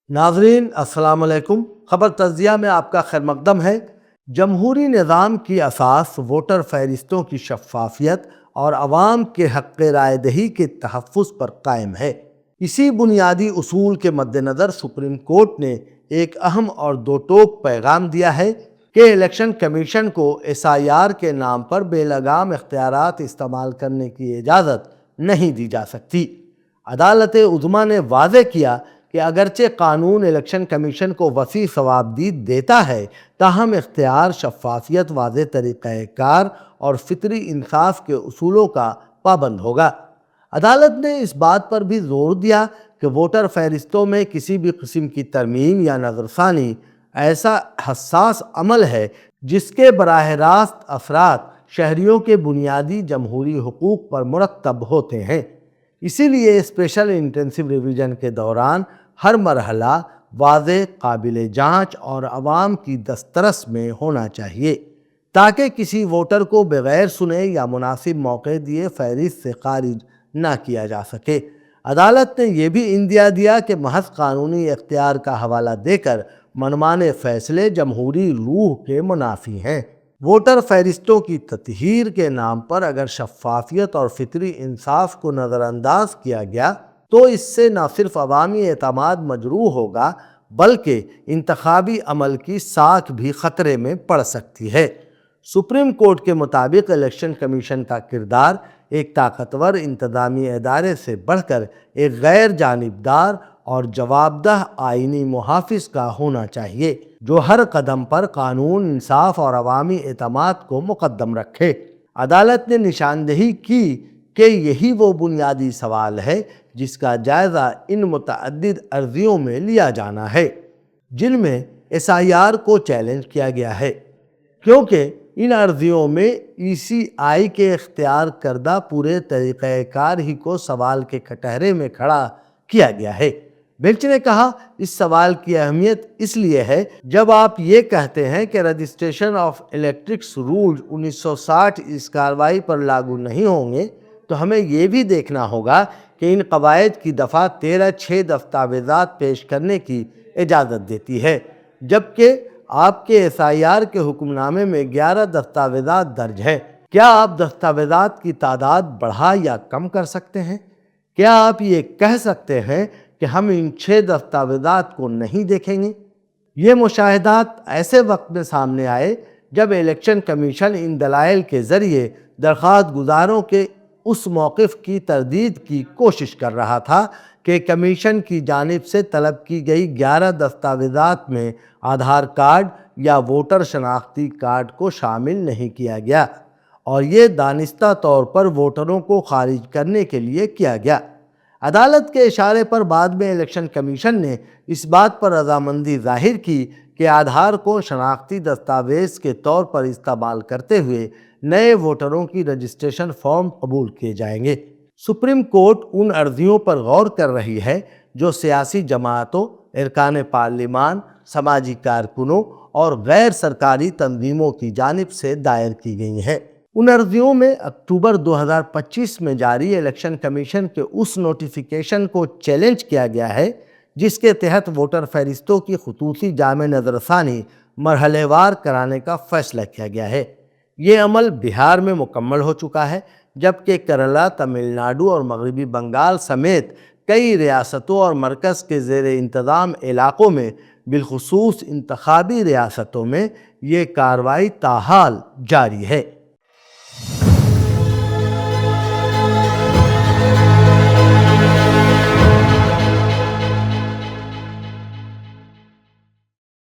ناظرین السلام علیکم۔ خبر تجزیہ میں آپ کا خیر مقدم ہے۔ جمہوری نظام کی اساس ووٹر فہرستوں کی شفافیت اور عوام کے حق رائے دہی کے تحفظ پر قائم ہے۔ اسی بنیادی اصول کے مد نظر سپریم کورٹ نے ایک اہم اور دو ٹوک پیغام دیا ہے کہ الیکشن کمیشن کو ایس آئی آر کے نام پر بے لگام اختیارات استعمال کرنے کی اجازت نہیں دی جا سکتی۔ عدالت عظمیٰ نے واضح کیا کہ اگرچہ قانون الیکشن کمیشن کو وسیع ثوابدید دیتا ہے، تاہم اختیار شفافیت، واضح طریقہ کار اور فطری انصاف کے اصولوں کا پابند ہوگا۔ عدالت نے اس بات پر بھی زور دیا کہ ووٹر فہرستوں میں کسی بھی قسم کی ترمیم یا نظر ثانی ایسا حساس عمل ہے جس کے براہ راست اثرات شہریوں کے بنیادی جمہوری حقوق پر مرتب ہوتے ہیں۔ اسی لیے اسپیشل انٹینسیو ریویژن کے دوران ہر مرحلہ واضح، قابل جانچ اور عوام کی دسترس میں ہونا چاہیے تاکہ کسی ووٹر کو بغیر سنے یا مناسب موقع دیے فہرست سے خارج نہ کیا جا سکے۔ عدالت نے یہ بھی اندیا دیا کہ محض قانونی اختیار کا حوالہ دے کر منمانے فیصلے جمہوری روح کے منافی ہیں۔ ووٹر فہرستوں کی تطہیر کے نام پر اگر شفافیت اور فطری انصاف کو نظر انداز کیا گیا تو اس سے نہ صرف عوامی اعتماد مجروح ہوگا بلکہ انتخابی عمل کی ساکھ بھی خطرے میں پڑ سکتی ہے۔ سپریم کورٹ کے مطابق الیکشن کمیشن کا کردار ایک طاقتور انتظامی ادارے سے بڑھ کر ایک غیر جانبدار اور جوابدہ آئینی محافظ کا ہونا چاہیے جو ہر قدم پر قانون، انصاف اور عوامی اعتماد کو مقدم رکھے۔ عدالت نے نشاندہی کی کہ یہی وہ بنیادی سوال ہے جس کا جائزہ ان متعدد عرضیوں میں لیا جانا ہے جن میں ایس آئی آر کو چیلنج کیا گیا ہے، کیونکہ ان عرضیوں میں ای سی آئی کے اختیار کردہ پورے طریقہ کار ہی کو سوال کے کٹہرے میں کھڑا کیا گیا ہے۔ بینچ نے کہا، اس سوال کی اہمیت اس لیے ہے جب آپ یہ کہتے ہیں کہ رجسٹریشن آف الیکٹرکس رولز 1960 اس کارروائی پر لاگو نہیں ہوں گے، تو ہمیں یہ بھی دیکھنا ہوگا کہ ان قواعد کی دفعہ 13 6 دستاویزات پیش کرنے کی اجازت دیتی ہے، جبکہ آپ کے ایس آئی آر کے حکم نامے میں 11 دستاویزات درج ہے۔ کیا آپ دستاویزات کی تعداد بڑھا یا کم کر سکتے ہیں؟ کیا آپ یہ کہہ سکتے ہیں کہ ہم ان 6 دستاویزات کو نہیں دیکھیں گے؟ یہ مشاہدات ایسے وقت میں سامنے آئے جب الیکشن کمیشن ان دلائل کے ذریعے درخواست گزاروں کے اس موقف کی تردید کی کوشش کر رہا تھا کہ کمیشن کی جانب سے طلب کی گئی 11 دستاویزات میں آدھار کارڈ یا ووٹر شناختی کارڈ کو شامل نہیں کیا گیا، اور یہ دانستہ طور پر ووٹروں کو خارج کرنے کے لیے کیا گیا۔ عدالت کے اشارے پر بعد میں الیکشن کمیشن نے اس بات پر رضامندی ظاہر کی کہ آدھار کو شناختی دستاویز کے طور پر استعمال کرتے ہوئے نئے ووٹروں کی رجسٹریشن فارم قبول کیے جائیں گے۔ سپریم کورٹ ان عرضیوں پر غور کر رہی ہے جو سیاسی جماعتوں، ارکان پارلیمان، سماجی کارکنوں اور غیر سرکاری تنظیموں کی جانب سے دائر کی گئی ہیں۔ ان عرضیوں میں اکتوبر 2025 میں جاری الیکشن کمیشن کے اس نوٹیفیکیشن کو چیلنج کیا گیا ہے جس کے تحت ووٹر فہرستوں کی خصوصی جامع نظر ثانی مرحلے وار کرانے کا فیصلہ کیا گیا ہے۔ یہ عمل بہار میں مکمل ہو چکا ہے، جبکہ کیرالہ، تمل ناڈو اور مغربی بنگال سمیت کئی ریاستوں اور مرکز کے زیر انتظام علاقوں میں، بالخصوص انتخابی ریاستوں میں، یہ کارروائی تاحال جاری ہے۔